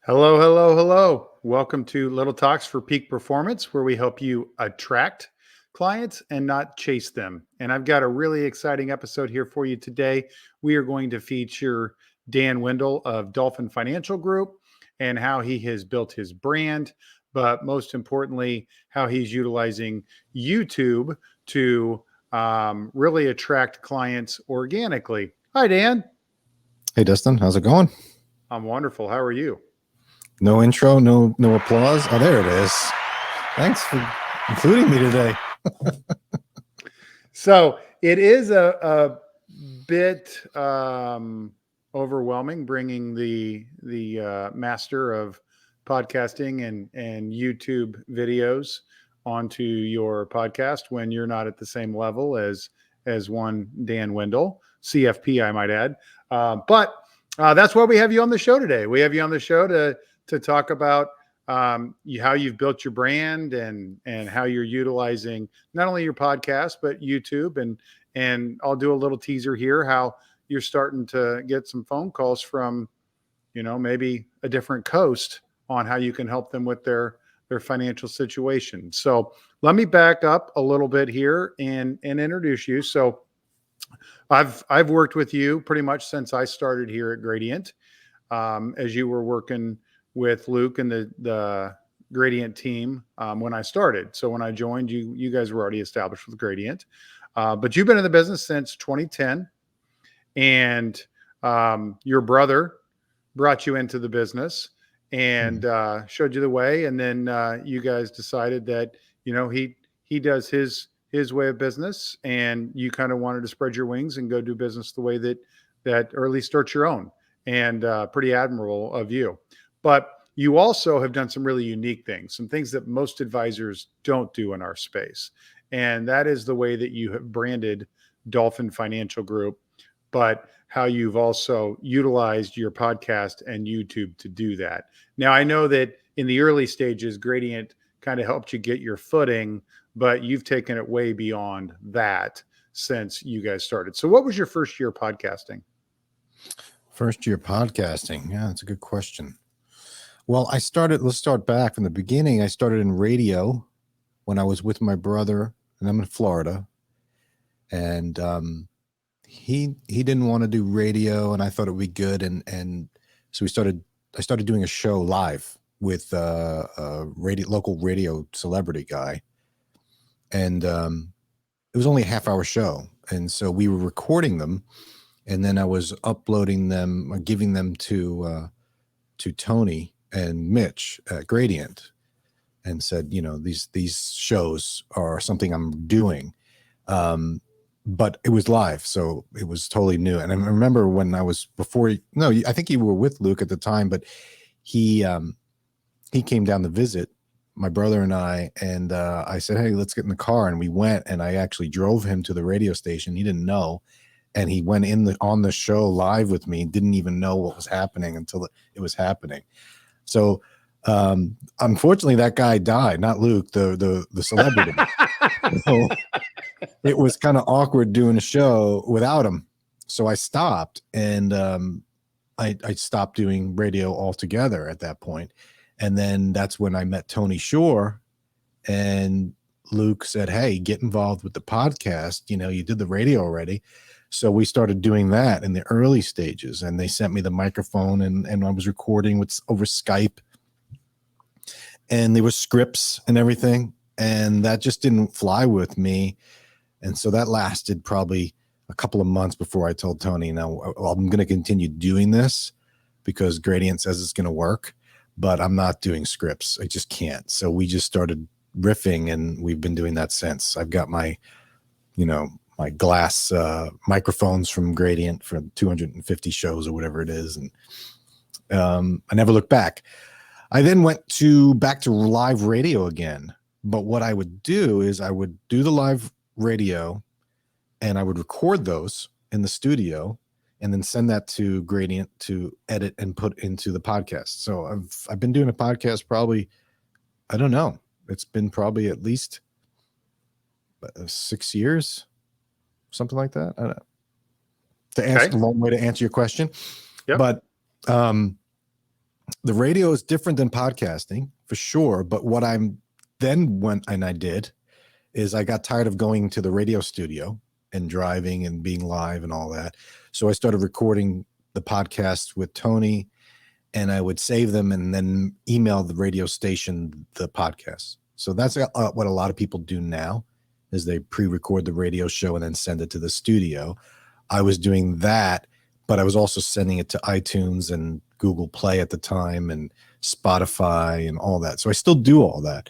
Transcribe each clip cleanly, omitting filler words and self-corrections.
Hello, hello, hello. Welcome to Little Talks for Peak Performance, where we help you attract clients and not chase them. And I've got a really exciting episode here for you today. We are going to feature Dan Wendol of Dolphin Financial Group and how he has built his brand, but most importantly, how he's utilizing YouTube to really attract clients organically. Hi, Dan. Hey, Dustin, how's it going? I'm wonderful. How are you? No intro, no applause. Oh, there it is. Thanks for including me today. So it is a bit overwhelming bringing the master of podcasting and YouTube videos onto your podcast when you're not at the same level as one Dan Wendol, CFP, I might add. But that's why we have you on the show today. We have you on the show to talk about how you've built your brand and how you're utilizing not only your podcast but YouTube, and I'll do a little teaser here how you're starting to get some phone calls from maybe a different coast on how you can help them with their financial situation. So let me back up a little bit here and introduce you. So I've worked with you pretty much since I started here at Gradient, as you were working with Luke and the Gradient team when I started. So when I joined, you guys were already established with Gradient, but you've been in the business since 2010, and your brother brought you into the business and showed you the way, and then you guys decided that he does his way of business, and you kind of wanted to spread your wings and go do business the way that or at least start your own, and pretty admirable of you. But you also have done some really unique things, some things that most advisors don't do in our space. And that is the way that you have branded Dolphin Financial Group, but how you've also utilized your podcast and YouTube to do that. Now, I know that in the early stages, Gradient kind of helped you get your footing, but you've taken it way beyond that since you guys started. So what was your first year podcasting? First year podcasting. Yeah, that's a good question. Well, let's start back from the beginning. I started in radio when I was with my brother, and I'm in Florida. And he didn't want to do radio, and I thought it would be good. And so I started doing a show live with a local radio celebrity guy. And it was only a half-hour show. And so we were recording them, and then I was uploading them, or giving them to Tony and Mitch at Gradient, and said, these shows are something I'm doing. But it was live, so it was totally new. And I remember when I was I think you were with Luke at the time, but he came down to visit my brother and I said, hey, let's get in the car. And we went, and I actually drove him to the radio station. He didn't know. And he went on the show live with me, didn't even know what was happening until it was happening. So unfortunately, that guy died, not Luke, the celebrity. So it was kind of awkward doing a show without him. So I stopped, and I stopped doing radio altogether at that point. And then that's when I met Tony Shore, and Luke said, hey, get involved with the podcast. You did the radio already. So we started doing that in the early stages, and they sent me the microphone, and I was recording over Skype, and there were scripts and everything, and that just didn't fly with me. And so that lasted probably a couple of months before I told Tony, no, I'm going to continue doing this because Gradient says it's going to work, but I'm not doing scripts. I just can't. So we just started riffing, and we've been doing that since. I've got my glass microphones from Gradient for 250 shows or whatever it is. And I never looked back. I then went back to live radio again. But what I would do is I would do the live radio, and I would record those in the studio and then send that to Gradient to edit and put into the podcast. So I've been doing a podcast probably, I don't know, it's been probably at least 6 years, something like that. I don't know. To answer the long way to answer your question. Yep. But The radio is different than podcasting for sure. But what I'm then went and I did is I got tired of going to the radio studio and driving and being live and all that. So I started recording the podcast with Tony, and I would save them and then email the radio station the podcast. So that's what a lot of people do now is they pre-record the radio show and then send it to the studio. I was doing that, but I was also sending it to iTunes and Google Play at the time and Spotify and all that. So I still do all that.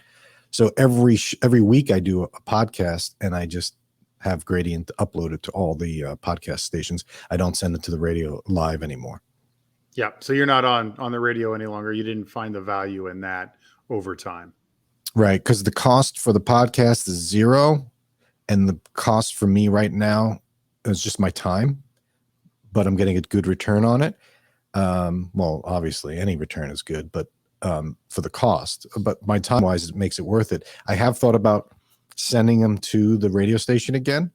So every week I do a podcast, and I just have Gradient upload it to all the podcast stations. I don't send it to the radio live anymore. Yeah. So you're not on the radio any longer. You didn't find the value in that over time. Right. Because the cost for the podcast is zero. And the cost for me right now is just my time, but I'm getting a good return on it. Well, obviously any return is good, but for the cost, but my time wise, it makes it worth it. I have thought about sending them to the radio station again,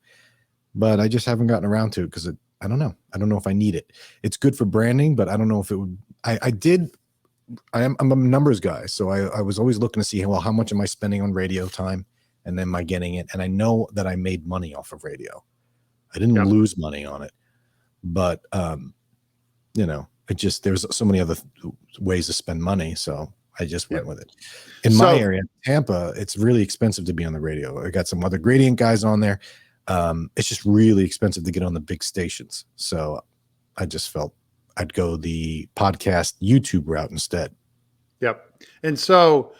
but I just haven't gotten around to it because I don't know. I don't know if I need it. It's good for branding, but I don't know if it would. I'm a numbers guy. So I was always looking to see, well, how much am I spending on radio time? And then am I getting it? And I know that I made money off of radio. I didn't lose money on it, but there's so many other ways to spend money. So I just went with it. In my area, Tampa, it's really expensive to be on the radio. I got some other Gradient guys on there. It's just really expensive to get on the big stations. So I just felt I'd go the podcast YouTube route instead. Yep. And so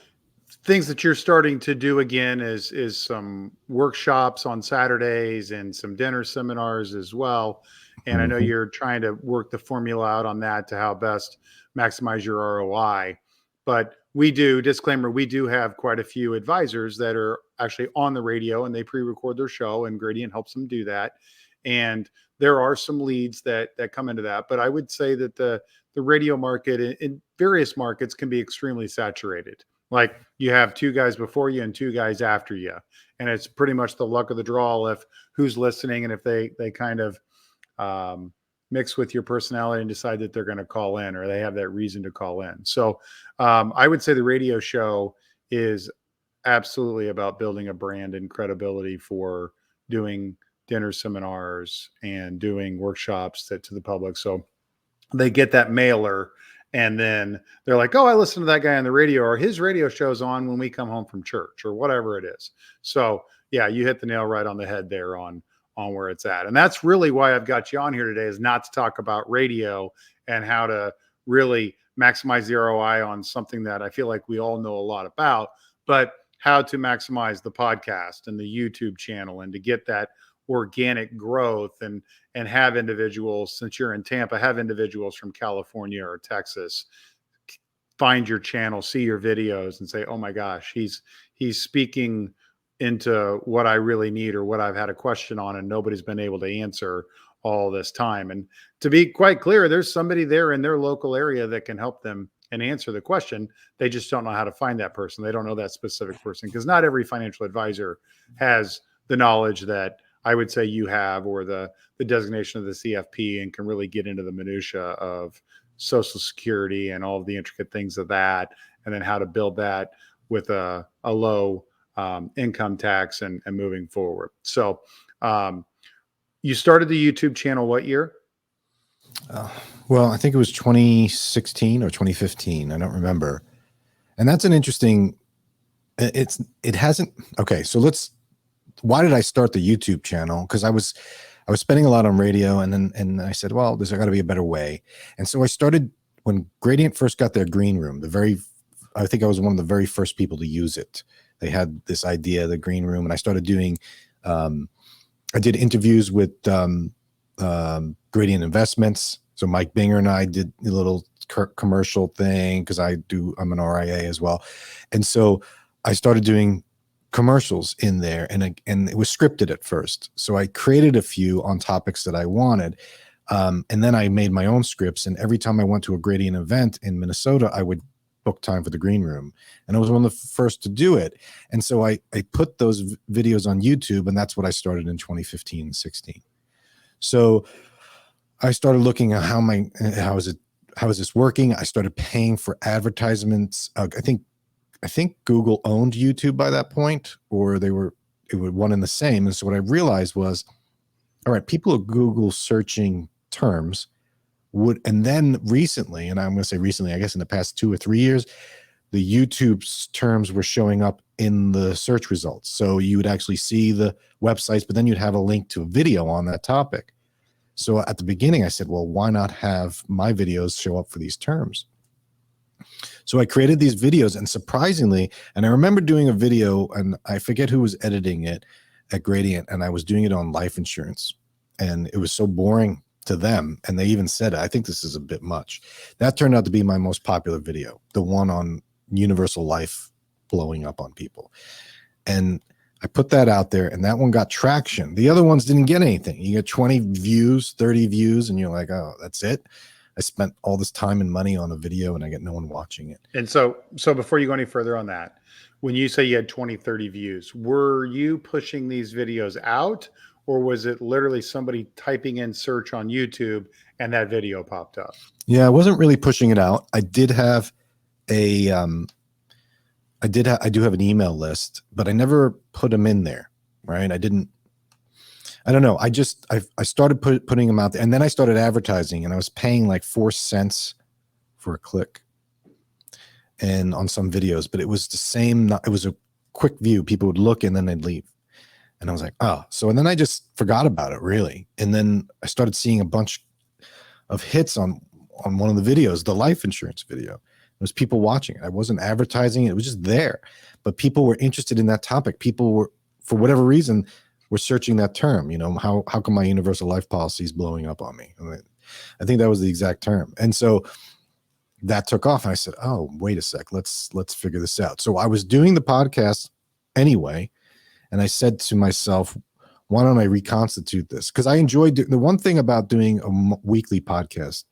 things that you're starting to do again is some workshops on Saturdays and some dinner seminars as well. And I know you're trying to work the formula out on that to how best maximize your ROI. But we do have quite a few advisors that are actually on the radio, and they pre-record their show, and Gradient helps them do that. And there are some leads that come into that. But I would say that the radio market in various markets can be extremely saturated. Like you have two guys before you and two guys after you. And it's pretty much the luck of the draw if who's listening and if they kind of mix with your personality and decide that they're going to call in, or they have that reason to call in. So I would say the radio show is absolutely about building a brand and credibility for doing dinner seminars and doing workshops to the public. So they get that mailer, and then they're like, oh, I listen to that guy on the radio, or his radio show's on when we come home from church, or whatever it is. So yeah, you hit the nail right on the head there on where it's at. And that's really why I've got you on here today, is not to talk about radio and how to really maximize the ROI on something that I feel like we all know a lot about, but how to maximize the podcast and the YouTube channel and to get that organic growth and have individuals, since you're in Tampa, have individuals from California or Texas find your channel, see your videos and say, oh my gosh, he's speaking into what I really need or what I've had a question on and nobody's been able to answer all this time. And to be quite clear, there's somebody there in their local area that can help them and answer the question. They just don't know how to find that person. They don't know that specific person, because not every financial advisor has the knowledge that I would say you have, or the designation of the CFP, and can really get into the minutia of Social Security and all of the intricate things of that, and then how to build that with a low income tax and moving forward. So you started the YouTube channel what year? Well, I think it was 2016 or 2015. I don't remember. And that's an interesting, it hasn't, okay. So why did I start the YouTube channel? Because I was spending a lot on radio, and I said, well, there's got to be a better way. And so I started when Gradient first got their green room. I think I was one of the very first people to use it. They had this idea, the green room, and I started doing. I did interviews with Gradient Investments. So Mike Binger and I did a little commercial thing because I'm an RIA as well, and so I started doing commercials in there, and it was scripted at first. So I created a few on topics that I wanted. And then I made my own scripts. And every time I went to a Gradient event in Minnesota, I would book time for the green room. And I was one of the first to do it. And so I put those videos on YouTube, and that's what I started in 2015 and 16. So I started looking at how is it how is this working? I started paying for advertisements. I think Google owned YouTube by that point, or it was one and the same. And so what I realized was, all right, people are Google searching terms and then recently, and I'm going to say recently, I guess in the past 2 or 3 years, the YouTube's terms were showing up in the search results. So you would actually see the websites, but then you'd have a link to a video on that topic. So at the beginning I said, well, why not have my videos show up for these terms? So I created these videos, and surprisingly, and I remember doing a video, and I forget who was editing it at Gradient, and I was doing it on life insurance, and it was so boring to them. And they even said, I think this is a bit much. That turned out to be my most popular video, the one on universal life blowing up on people. And I put that out there, and that one got traction. The other ones didn't get anything. You get 20 views, 30 views, and you're like, oh, that's it. I spent all this time and money on a video and I get no one watching it. And so before you go any further on that, when you say you had 20, 30 views, were you pushing these videos out, or was it literally somebody typing in search on YouTube and that video popped up? Yeah, I wasn't really pushing it out. I did have I do have an email list, but I never put them in there, right? I don't know. I started putting them out there, and then I started advertising, and I was paying like 4 cents for a click and on some videos, but it was the same. It was a quick view. People would look and then they'd leave. And I was like, oh, and then I just forgot about it really. And then I started seeing a bunch of hits on one of the videos, the life insurance video. It was people watching it. I wasn't advertising it. It was just there, but people were interested in that topic. People were, for whatever reason, were searching that term. How come my universal life policy is blowing up on me? I think that was the exact term. And so that took off, and I said, oh, wait a sec, let's figure this out. So I was doing the podcast anyway, and I said to myself, why don't I reconstitute this? Because I enjoyed the one thing about doing a weekly podcast,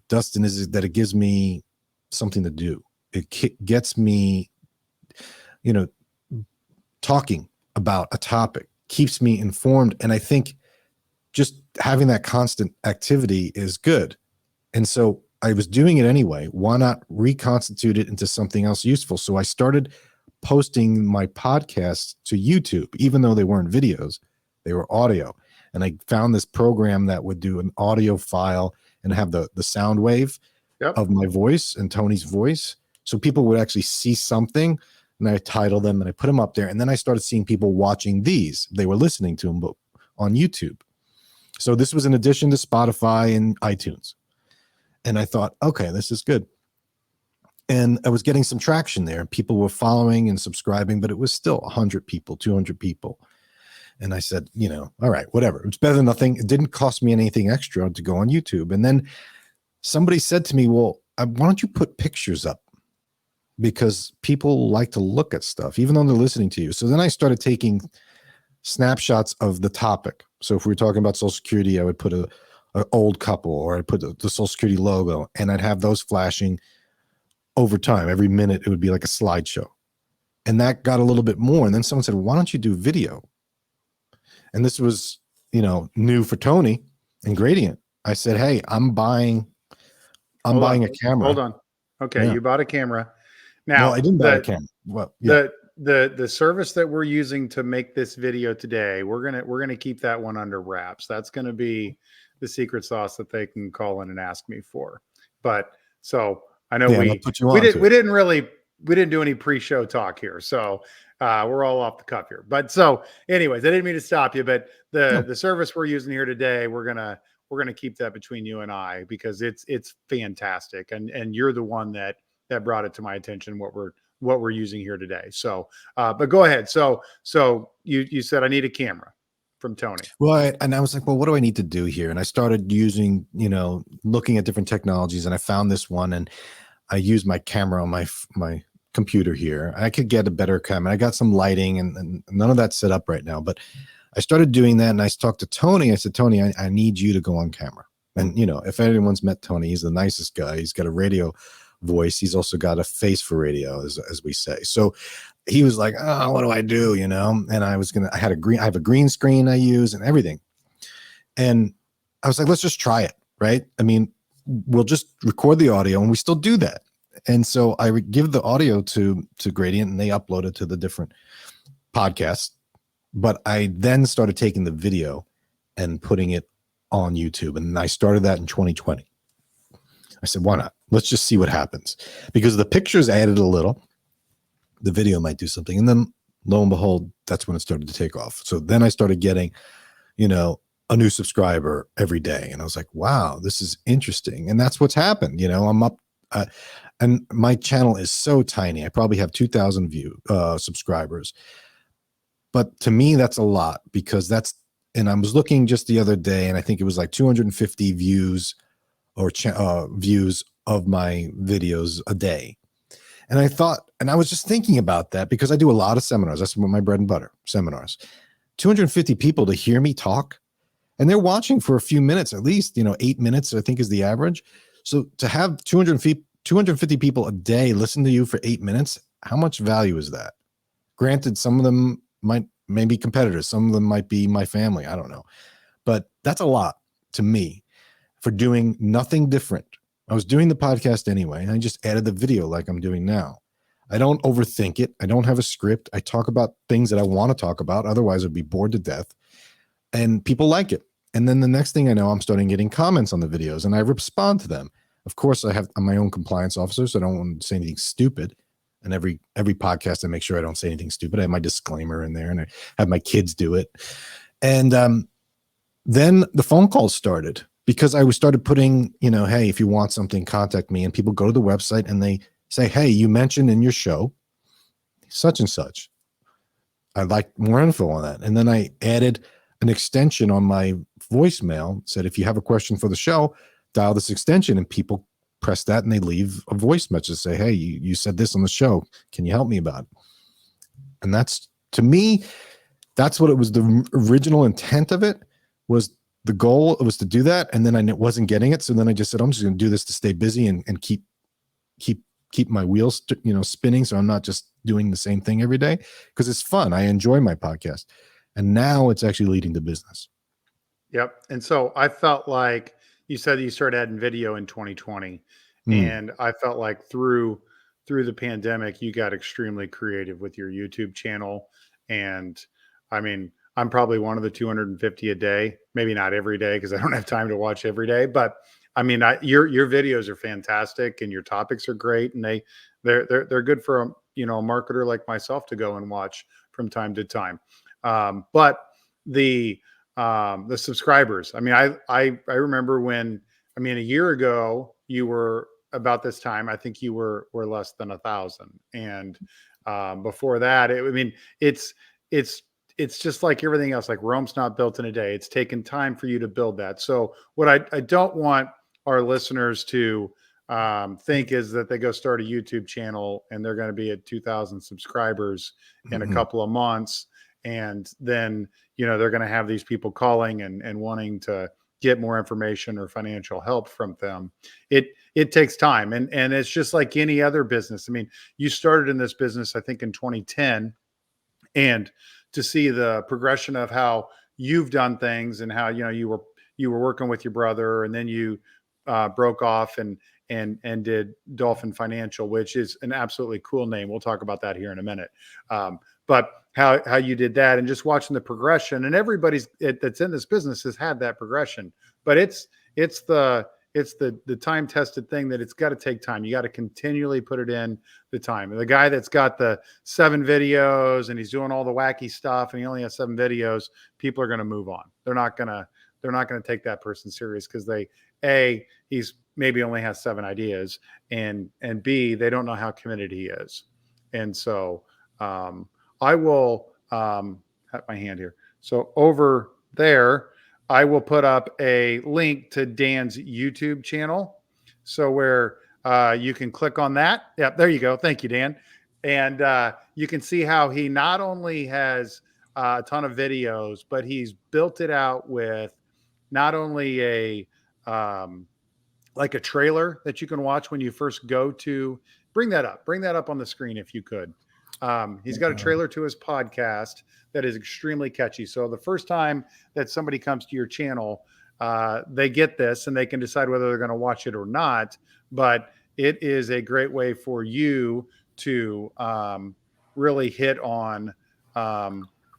Dustin, is that it gives me something to do. It gets me, talking about a topic, keeps me informed. And I think just having that constant activity is good. And so I was doing it anyway. Why not reconstitute it into something else useful? So I started posting my podcasts to YouTube, even though they weren't videos, they were audio. And I found this program that would do an audio file and have the sound wave of my voice and Tony's voice. So people would actually see something, and I titled them and I put them up there. And then I started seeing people watching these. They were listening to them on YouTube. So this was in addition to Spotify and iTunes. And I thought, okay, this is good. And I was getting some traction there. People were following and subscribing, but it was still 100 people, 200 people. And I said, all right, whatever. It's better than nothing. It didn't cost me anything extra to go on YouTube. And then somebody said to me, well, why don't you put pictures up? Because people like to look at stuff, even though they're listening to you. So then I started taking snapshots of the topic. So if we were talking about Social Security, I would put an old couple, or I'd put the Social Security logo, and I'd have those flashing over time. Every minute it would be like a slideshow. And that got a little bit more. And then someone said, why don't you do video? And this was, new for Tony and Gradient. I said, hey, I'm buying a camera. Hold on. Okay. Yeah. You bought a camera. Now, no, I didn't buy a camera. Well, yeah. The service that we're using to make this video today, we're gonna keep that one under wraps. That's gonna be the secret sauce that they can call in and ask me for. But so I know we didn't do any pre-show talk here, so we're all off the cuff here. But so, anyways, I didn't mean to stop you, but the service we're using here today, we're gonna keep that between you and I, because it's fantastic, and you're the one that brought it to my attention, what we're using here today. So, but go ahead. So you said I need a camera from Tony. Well, and I was like, well, what do I need to do here? And I started using, looking at different technologies, and I found this one, and I used my camera on my computer here. I could get a better camera. I got some lighting, and none of that's set up right now, but I started doing that. And I talked to Tony. I said, Tony, I need you to go on camera. And, if anyone's met Tony, he's the nicest guy. He's got a radio voice. He's also got a face for radio, as we say. So he was like, oh, what do I do? And I have a green screen I use and everything. And I was like, let's just try it. Right. I mean, we'll just record the audio, and we still do that. And so I would give the audio to Gradient, and they upload it to the different podcasts. But I then started taking the video and putting it on YouTube. And I started that in 2020. I said, why not? Let's just see what happens. Because the pictures added a little, the video might do something. And then lo and behold, that's when it started to take off. So then I started getting, a new subscriber every day. And I was like, wow, this is interesting. And that's what's happened. I'm up, and my channel is so tiny. I probably have 2,000 subscribers. But to me, that's a lot, because and I was looking just the other day, and I think it was like 250 views or views of my videos a day. And I was just thinking about that, because I do a lot of seminars. That's my bread and butter, seminars. 250 people to hear me talk, and they're watching for a few minutes, at least, 8 minutes, I think is the average. So to have 250 people a day listen to you for 8 minutes, how much value is that? Granted, some of them may be competitors. Some of them might be my family. I don't know. But that's a lot to me for doing nothing different. I was doing the podcast anyway, and I just added the video like I'm doing now. I don't overthink it. I don't have a script. I talk about things that I want to talk about. Otherwise, I'd be bored to death. And people like it. And then the next thing I know, I'm starting getting comments on the videos, and I respond to them. Of course, I'm my own compliance officer, so I don't want to say anything stupid. And every podcast, I make sure I don't say anything stupid. I have my disclaimer in there, and I have my kids do it. And then the phone calls started, because I started putting, hey, if you want something, contact me. And people go to the website and they say, hey, you mentioned in your show such and such. I'd like more info on that. And then I added an extension on my voicemail, said, if you have a question for the show, dial this extension, and people press that and they leave a voice message, say, hey, you said this on the show. Can you help me about it? And that's, to me, that's what it was. The original intent of it was, the goal was to do that. And then I wasn't getting it. So then I just said, I'm just going to do this to stay busy and keep my wheels, spinning. So I'm not just doing the same thing every day, because it's fun. I enjoy my podcast. And now it's actually leading to business. Yep. And so I felt like you said that you started adding video in 2020. And I felt like through the pandemic, you got extremely creative with your YouTube channel. And I mean, I'm probably one of the 250 a day, maybe not every day, because I don't have time to watch every day. But I mean, your videos are fantastic, and your topics are great, and they're good for a marketer like myself to go and watch from time to time. But the subscribers, I mean, I remember when, a year ago, you were about this time, I think you were less than 1,000. And before that, it's just like everything else. Like, Rome's not built in a day. It's taken time for you to build that. So what I don't want our listeners to think is that they go start a YouTube channel and they're going to be at 2,000 subscribers in a couple of months. And then, they're going to have these people calling and wanting to get more information or financial help from them. It takes time. And it's just like any other business. I mean, you started in this business, I think, in 2010, and to see the progression of how you've done things, and how, you were working with your brother, and then you broke off and did Dolphin Financial, which is an absolutely cool name. We'll talk about that here in a minute. But how you did that, and just watching the progression, and everybody's that's in this business has had that progression, but it's the time tested thing that it's got to take time. You got to continually put it in the time. And the guy that's got the 7 videos and he's doing all the wacky stuff and he only has 7 videos, people are going to move on. They're not going to take that person serious, because he's maybe only has 7 ideas, and B, they don't know how committed he is. And so I will have my hand here. So over there, I will put up a link to Dan's YouTube channel. So where you can click on that. Yep, there you go. Thank you, Dan. And you can see how he not only has a ton of videos, but he's built it out with not only a like a trailer that you can watch when you first go to. Bring that up on the screen if you could. He's got a trailer to his podcast that is extremely catchy. So the first time that somebody comes to your channel, they get this and they can decide whether they're going to watch it or not. But it is a great way for you to really hit on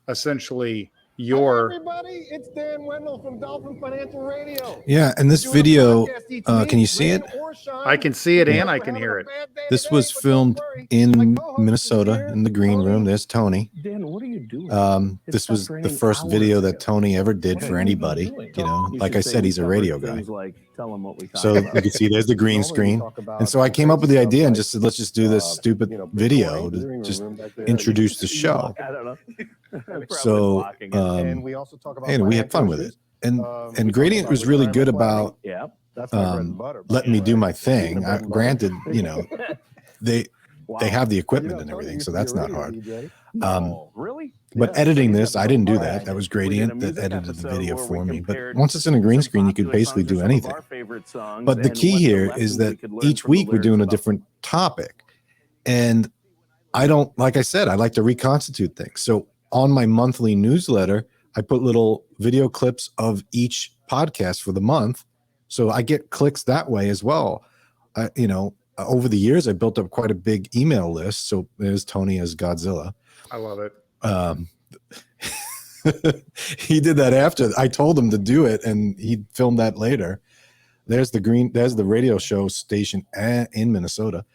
essentially your. Hi, everybody, it's Dan Wendol from Dolphin Financial Radio. Yeah, and this video, can you see it? I can see it and I can hear it. This was filmed in Minnesota in the green room. There's Tony. Dan, what are you doing? This was the first video that Tony ever did for anybody. You know, like I said, he's a radio guy. So you can see there's the green screen. And so I came up with the idea and just said, let's just do this stupid video to just introduce the show. So, and we also talk about we had fun with it. And Gradient was really good about letting me do my thing. Granted, you know, they have the equipment and everything, so that's not hard. But editing this, I didn't do that. That was Gradient that edited the video for me. But once it's in a green screen, you can basically do anything. But the key here is that each week we're doing a different topic. And I don't, like I said, I like to reconstitute things. So on my monthly newsletter, I put little video clips of each podcast for the month. So I get clicks that way as well. Over the years, I built up quite a big email list. So there's Tony as Godzilla. I love it. He did that after I told him to do it, and he filmed that later. There's the radio show station in Minnesota.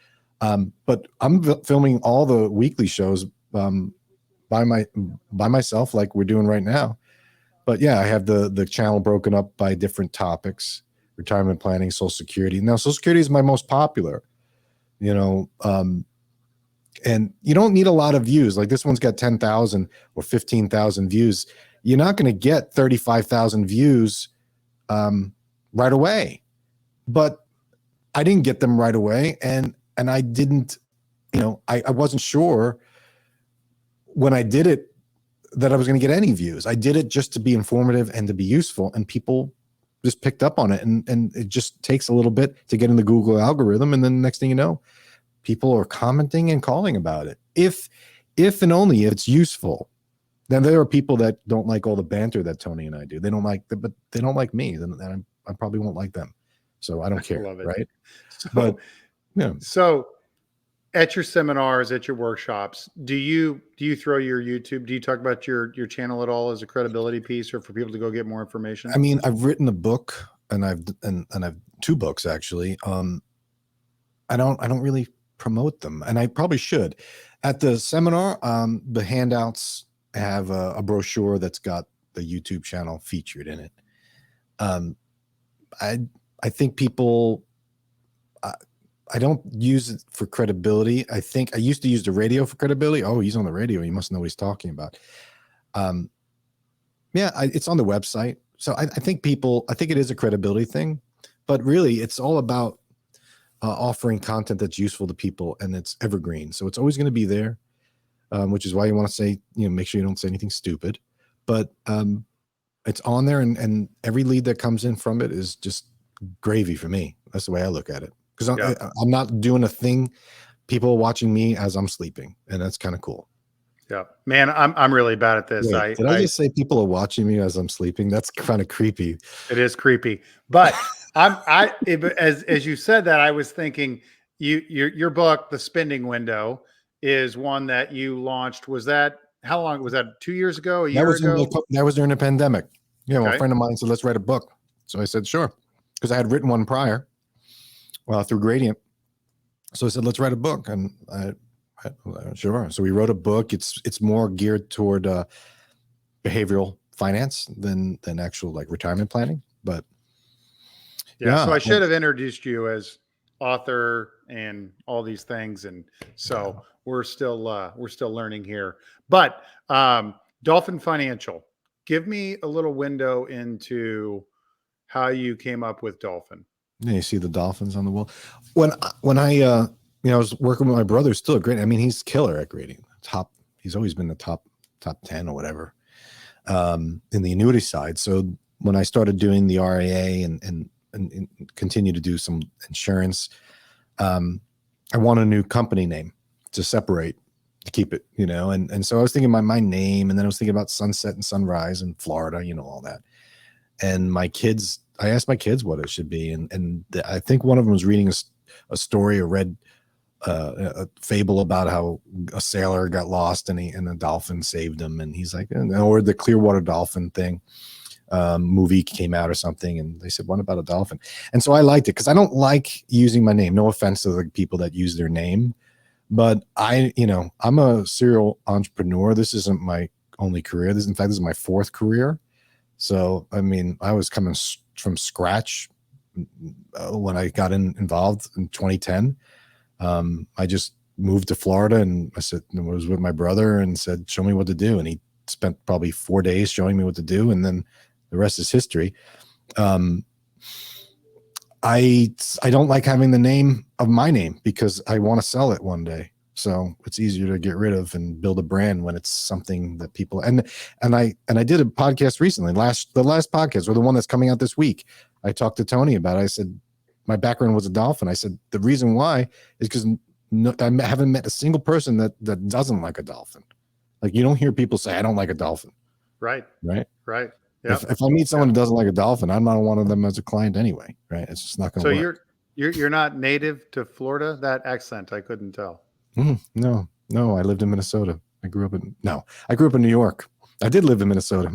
But I'm filming all the weekly shows by myself, like we're doing right now. But yeah, I have the channel broken up by different topics: retirement planning, Social Security. Now, Social Security is my most popular, and you don't need a lot of views. Like this one's got 10,000 or 15,000 views. You're not going to get 35,000 views right away. But I didn't get them right away, and I didn't, I wasn't sure when I did it that I was going to get any views. I did it just to be informative and to be useful, and people just picked up on it. And it just takes a little bit to get in the Google algorithm. And then the next thing you know, people are commenting and calling about it. If and only if it's useful. Now, there are people that don't like all the banter that Tony and I do. They don't like but they don't like me. Then I probably won't like them. So I don't care. Love it. Right. So, but yeah. So at your seminars, at your workshops, do you throw your YouTube? Do you talk about your channel at all as a credibility piece, or for people to go get more information? I mean, I've written a book, and I've 2 books actually. I don't really promote them, and I probably should. At the seminar, the handouts have a brochure that's got the YouTube channel featured in it. I think people. I don't use it for credibility. I think I used to use the radio for credibility. Oh, he's on the radio. He must know what he's talking about. It's on the website. So I think it is a credibility thing, but really it's all about offering content that's useful to people, and it's evergreen. So it's always going to be there, which is why you want to say, make sure you don't say anything stupid, but it's on there, and every lead that comes in from it is just gravy for me. That's the way I look at it. Because I'm not doing a thing. People are watching me as I'm sleeping, and that's kind of cool. Yeah, man, I'm really bad at this. Wait, did I just say people are watching me as I'm sleeping? That's kind of creepy. It is creepy, but as you said that, I was thinking your book, The Spending Window, is one that you launched. Was that how long was that? 2 years ago? A year ago? That was during the pandemic. Yeah, well, a friend of mine said, "Let's write a book." So I said, "Sure," because I had written one prior. Through Gradient. So I said, let's write a book. And I sure. So we wrote a book. It's more geared toward behavioral finance than actual like retirement planning. But yeah, so I should have introduced you as author and all these things. And so we're still learning here. But Dolphin Financial, give me a little window into how you came up with Dolphin. Yeah, you see the dolphins on the wall. When I was working with my brother, still great. I mean, he's killer at grading. He's always been the top 10 or whatever in the annuity side. So when I started doing the RIA and continue to do some insurance, I want a new company name to separate, to keep it, and so I was thinking my name, and then I was thinking about sunset and sunrise in Florida, all that. And I asked my kids what it should be. And I think one of them was reading a story or read a fable about how a sailor got lost and a dolphin saved him. And he's like, or the Clearwater dolphin thing. Movie came out or something, and they said, what about a dolphin? And so I liked it because I don't like using my name. No offense to the people that use their name, but I'm a serial entrepreneur. This isn't my only career. In fact, this is my fourth career. So, I mean, I was coming from scratch when I got involved in 2010. I just moved to Florida, and I was with my brother and said, show me what to do. And he spent probably 4 days showing me what to do. And then the rest is history. I don't like having the name of my name because I want to sell it one day. So it's easier to get rid of and build a brand when it's something that people and I did a podcast recently. The last podcast, or the one that's coming out this week, I talked to Tony about it. I said my background was a dolphin. I said the reason why is because I haven't met a single person that doesn't like a dolphin. Like, you don't hear people say I don't like a dolphin. Right. Yep. If I meet someone who doesn't like a dolphin, I'm not one of them as a client anyway, right? It's just not going to work. So you're not native to Florida? That accent, I couldn't tell. No, I lived in Minnesota. I grew up in New York. I did live in Minnesota,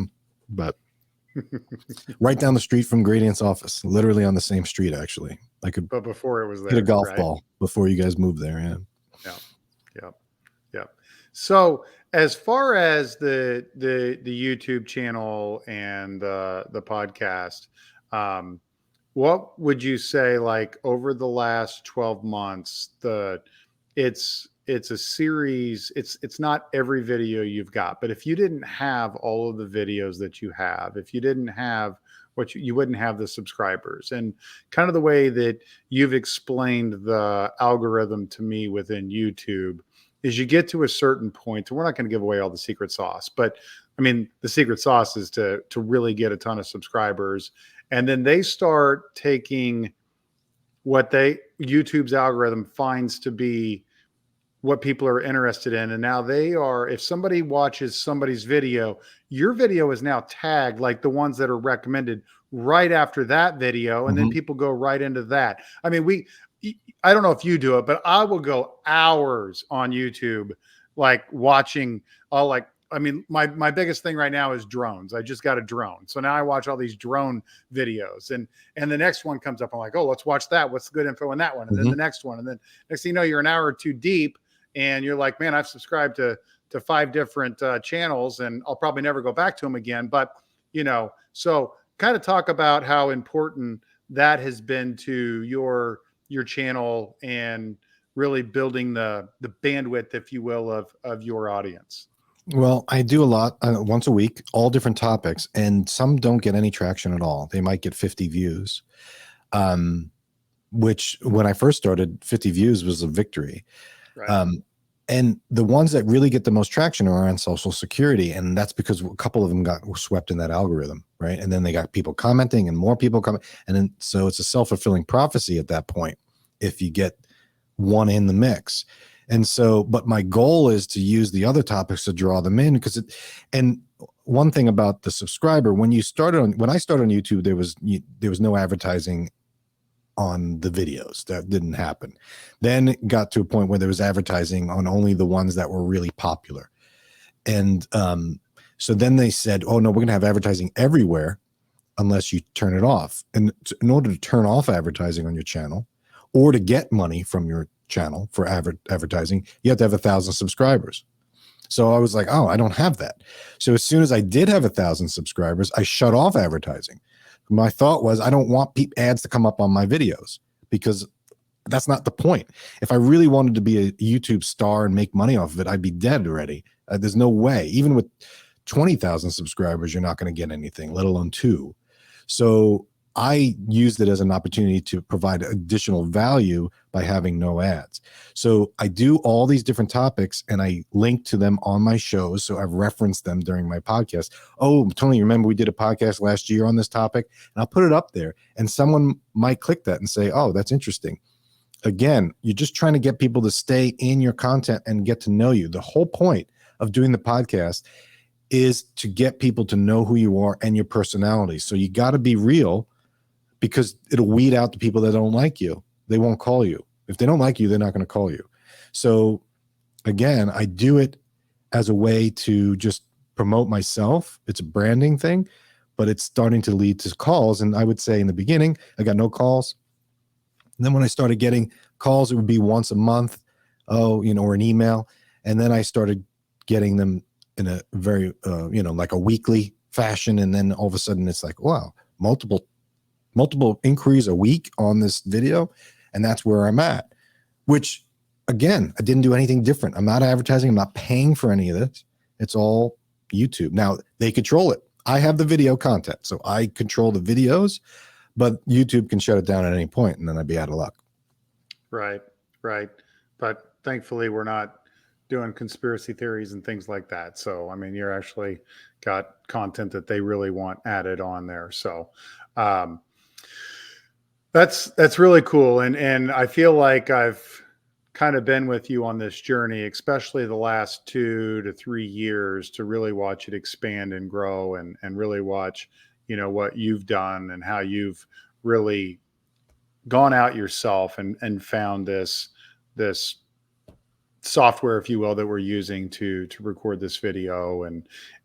but right down the street from Gradient's office, literally on the same street, actually. But before it was there, hit a golf ball before you guys moved there. Yeah. So as far as the YouTube channel and the podcast, what would you say, like, over the last 12 months, it's a series, it's not every video you've got, but if you didn't have all of the videos that you have, if you didn't have you wouldn't have the subscribers, and kind of the way that you've explained the algorithm to me within YouTube is you get to a certain point, and we're not going to give away all the secret sauce, but I mean, the secret sauce is to really get a ton of subscribers. And then they start taking what YouTube's algorithm finds to be what people are interested in. And now if somebody watches somebody's video, your video is now tagged like the ones that are recommended right after that video. And then people go right into that. I mean, I don't know if you do it, but I will go hours on YouTube, like watching my biggest thing right now is drones. I just got a drone. So now I watch all these drone videos, and the next one comes up. I'm like, oh, let's watch that. What's the good info in that one? And then the next one. And then next thing you know, you're an hour or two deep, and you're like, man, I've subscribed to 5 different channels, and I'll probably never go back to them again. But, so kind of talk about how important that has been to your channel and really building the bandwidth, if you will, of your audience. Well, I do a lot once a week, all different topics, and some don't get any traction at all. They might get 50 views, which when I first started, 50 views was a victory. Right. And the ones that really get the most traction are on Social Security, and that's because a couple of them got swept in that algorithm, right? And then they got people commenting and more people coming, and then so it's a self-fulfilling prophecy at that point if you get one in the mix. And so, but my goal is to use the other topics to draw them in, and one thing about the subscriber, when I started on YouTube, there was no advertising on the videos. That didn't happen. Then it got to a point where there was advertising on only the ones that were really popular. And so then they said, oh no, we're going to have advertising everywhere unless you turn it off. And in order to turn off advertising on your channel or to get money from your channel for advertising, you have to have 1,000 subscribers. So I was like, oh, I don't have that. So as soon as I did have 1,000 subscribers, I shut off advertising. My thought was, I don't want ads to come up on my videos because that's not the point. If I really wanted to be a YouTube star and make money off of it, I'd be dead already. There's no way. Even with 20,000 subscribers, you're not going to get anything, let alone 2. So I used it as an opportunity to provide additional value by having no ads. So I do all these different topics and I link to them on my shows. So I've referenced them during my podcast. Oh, Tony, remember we did a podcast last year on this topic? And I'll put it up there and someone might click that and say, oh, that's interesting. Again, you're just trying to get people to stay in your content and get to know you. The whole point of doing the podcast is to get people to know who you are and your personality. So you got to be real, because it'll weed out the people that don't like you. They won't call you. If they don't like you, they're not going to call you. So again, I do it as a way to just promote myself. It's a branding thing, but it's starting to lead to calls. And I would say in the beginning, I got no calls. And then when I started getting calls, it would be once a month, or an email. And then I started getting them in a very, like a weekly fashion. And then all of a sudden it's like, wow, multiple inquiries a week on this video. And that's where I'm at, which again, I didn't do anything different. I'm not advertising. I'm not paying for any of this. It's all YouTube. Now they control it. I have the video content, so I control the videos, but YouTube can shut it down at any point, and then I'd be out of luck. Right. But thankfully we're not doing conspiracy theories and things like that. So, I mean, you're actually got content that they really want added on there. So, that's really cool. And I feel like I've kind of been with you on this journey, especially the last 2 to 3 years, to really watch it expand and grow, and really watch, what you've done and how you've really gone out yourself and found this software, if you will, that we're using to record this video.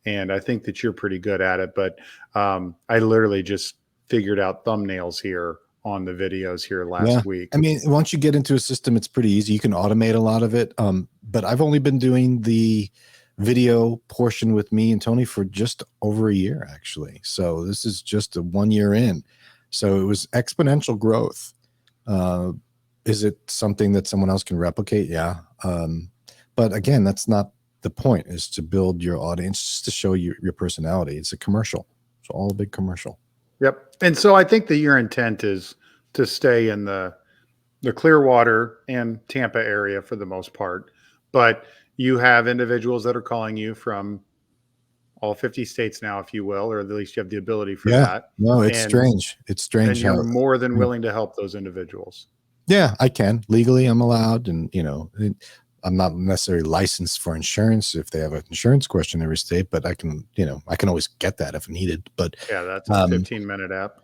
And I think that you're pretty good at it, but I literally just figured out thumbnails here on the videos here last week. I mean, once you get into a system, it's pretty easy. You can automate a lot of it. But I've only been doing the video portion with me and Tony for just over a year, actually. So this is just a 1 year in. So it was exponential growth. Is it something that someone else can replicate? Yeah. But again, that's not the point, is to build your audience, just to show you your personality. It's a commercial. It's all a big commercial. Yep. And so I think that your intent is to stay in the Clearwater and Tampa area for the most part, but you have individuals that are calling you from all 50 states now, if you will, or at least you have the ability for that. No, it's strange. It's strange. And you're more than willing to help those individuals. Yeah, I can. Legally, I'm allowed. And, I'm not necessarily licensed for insurance if they have an insurance question in every state, but I can always get that if needed. But yeah, that's a 15-minute app.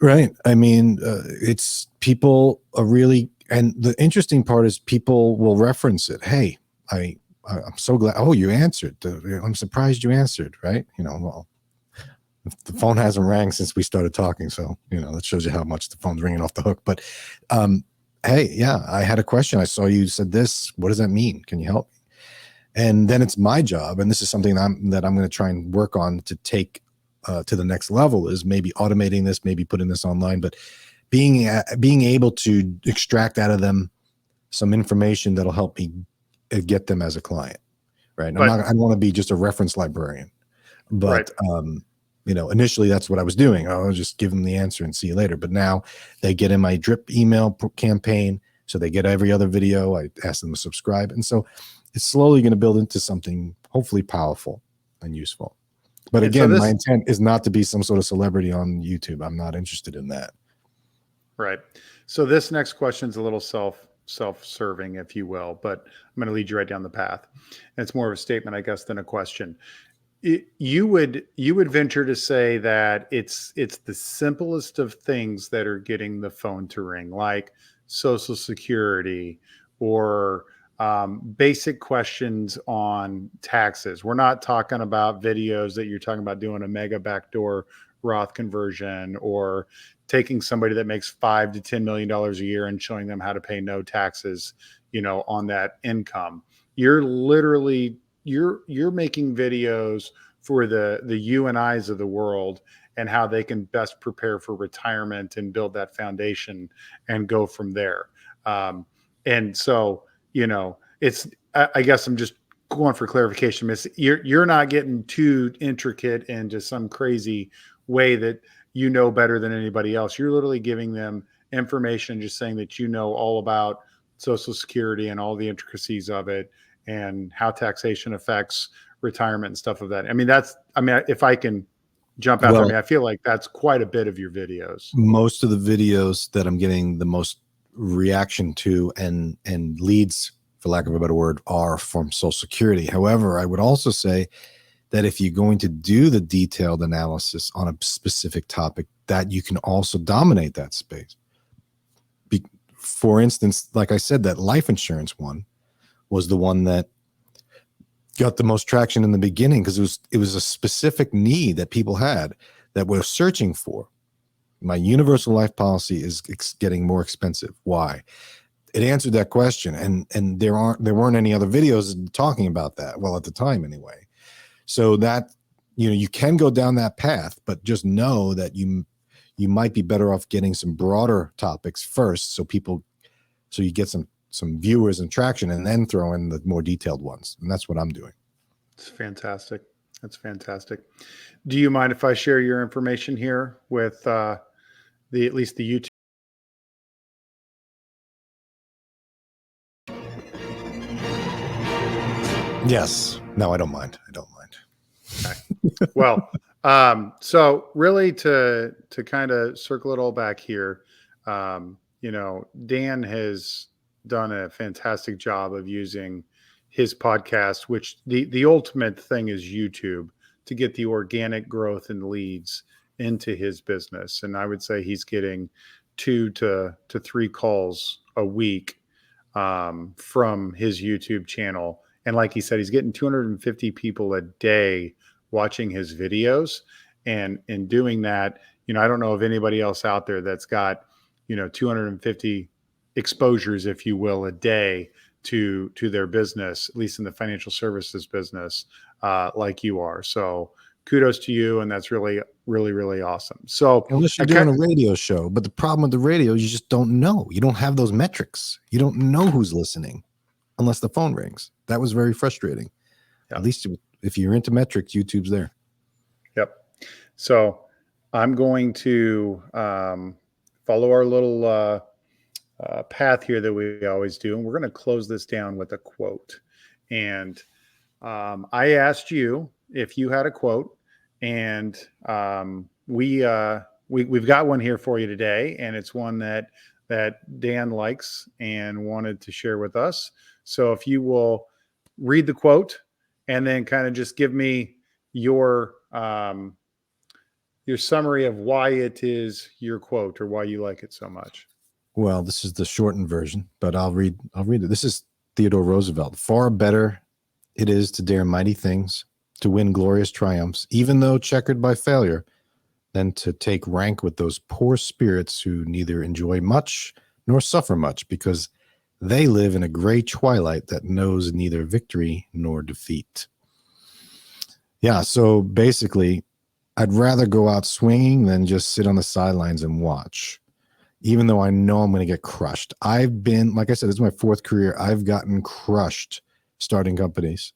Right. I mean, it's people are really, and the interesting part is people will reference it. Hey, I'm so glad. Oh, you answered. I'm surprised you answered. Right. Well, the phone hasn't rang since we started talking. So, that shows you how much the phone's ringing off the hook. But, hey, yeah, I had a question. I saw you said this. What does that mean? Can you help me? And then it's my job. And this is something that I'm going to try and work on to take to the next level, is maybe automating this, maybe putting this online, but being able to extract out of them some information that'll help me get them as a client. Right. I don't want to be just a reference librarian, but, initially that's what I was doing. I was just give them the answer and see you later. But now they get in my drip email campaign. So they get every other video. I ask them to subscribe. And so it's slowly going to build into something hopefully powerful and useful. But again, my intent is not to be some sort of celebrity on YouTube. I'm not interested in that. Right. So this next question is a little self-serving, if you will, but I'm going to lead you right down the path. And it's more of a statement, I guess, than a question. You would venture to say that it's the simplest of things that are getting the phone to ring, like Social Security or basic questions on taxes. We're not talking about videos that you're talking about doing a mega backdoor Roth conversion, or taking somebody that makes $5 to $10 million a year and showing them how to pay no taxes, on that income. You're literally, you're making videos for the you and I's of the world, and how they can best prepare for retirement and build that foundation and go from there. And so, it's, I guess I'm just going for clarification, Miss. You're not getting too intricate into some crazy way that better than anybody else. You're literally giving them information, just saying that all about Social Security and all the intricacies of it, and how taxation affects retirement and stuff of that. I mean, if I can jump out there, I feel like that's quite a bit of your videos. Most of the videos that I'm getting the most reaction to and leads, for lack of a better word, are from Social Security. However, I would also say that if you're going to do the detailed analysis on a specific topic, that you can also dominate that space. For instance, like I said, that life insurance one was the one that got the most traction in the beginning because it was a specific need that people had that we're searching for. My universal life policy is getting more expensive. Why? It answered that question, and there weren't any other videos talking about that. Well, at the time anyway. So that, you can go down that path, but just know that you might be better off getting some broader topics first, so you get some viewers and traction, and then throw in the more detailed ones. And that's what I'm doing. It's fantastic. That's fantastic. Do you mind if I share your information here with at least the YouTube? Yes. No, I don't mind. Okay. Well, so really to kind of circle it all back here, Dan has done a fantastic job of using his podcast, which the ultimate thing is YouTube, to get the organic growth and leads into his business. And I would say he's getting 2 to 3 calls a week from his YouTube channel. And like he said, he's getting 250 people a day watching his videos. And in doing that, I don't know of anybody else out there that's got, 250 exposures, if you will, a day to their business, at least in the financial services business, like you are. So kudos to you. And that's really, really, really awesome. So unless you're doing a radio show, but the problem with the radio, you just don't know. You don't have those metrics. You don't know who's listening unless the phone rings. That was very frustrating. Yep. At least if you're into metrics, YouTube's there. Yep. So I'm going to follow our little path here that we always do. And we're going to close this down with a quote. And I asked you if you had a quote, and we've got one here for you today. And it's one that Dan likes and wanted to share with us. So if you will read the quote and then kind of just give me your summary of why it is your quote or why you like it so much. Well, this is the shortened version, but I'll read it. This is Theodore Roosevelt. Far better it is to dare mighty things, to win glorious triumphs, even though checkered by failure, than to take rank with those poor spirits who neither enjoy much nor suffer much, because they live in a gray twilight that knows neither victory nor defeat. Yeah, so basically, I'd rather go out swinging than just sit on the sidelines and watch, even though I know I'm going to get crushed. I've been, like I said, this is my 4th career. I've gotten crushed starting companies,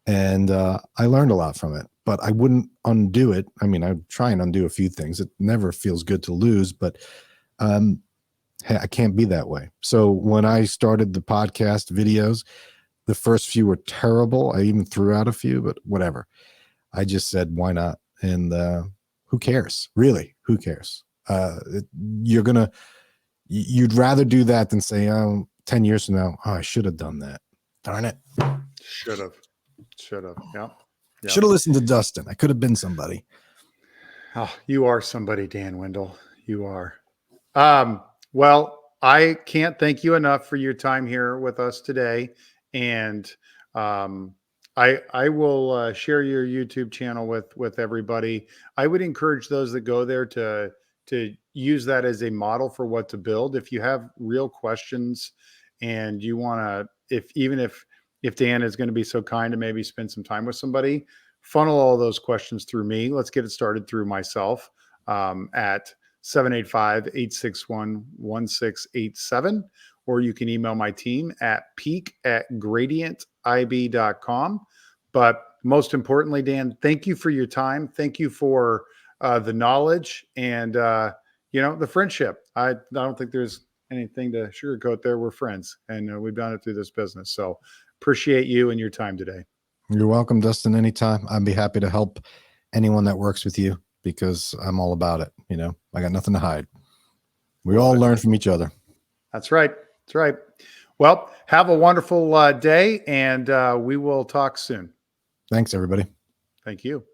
and I learned a lot from it, but I wouldn't undo it. I mean, I try and undo a few things. It never feels good to lose, but hey, I can't be that way. So when I started the podcast videos, the first few were terrible. I even threw out a few, but whatever. I just said, why not? And who cares? Really, who cares? You'd rather do that than say, 10 years from now, I should have done that. Darn it. Should have. Yeah. Should have listened to Dustin. I could have been somebody. Oh, you are somebody, Dan Wendol. You are. Well, I can't thank you enough for your time here with us today. And I will share your YouTube channel with everybody. I would encourage those that go there to use that as a model for what to build. If you have real questions and you want to, if Dan is going to be so kind to maybe spend some time with somebody, funnel all those questions through me. Let's get it started through myself at 785-861-1687, or you can email my team at peak@gradientib.com. But most importantly, Dan, thank you for your time. Thank you for the knowledge and, the friendship. I don't think there's anything to sugarcoat there. We're friends, and we've done it through this business. So appreciate you and your time today. You're welcome, Dustin. Anytime. I'd be happy to help anyone that works with you, because I'm all about it. I got nothing to hide. We all learn from each other. That's right. That's right. Well, have a wonderful day, and we will talk soon. Thanks, everybody. Thank you.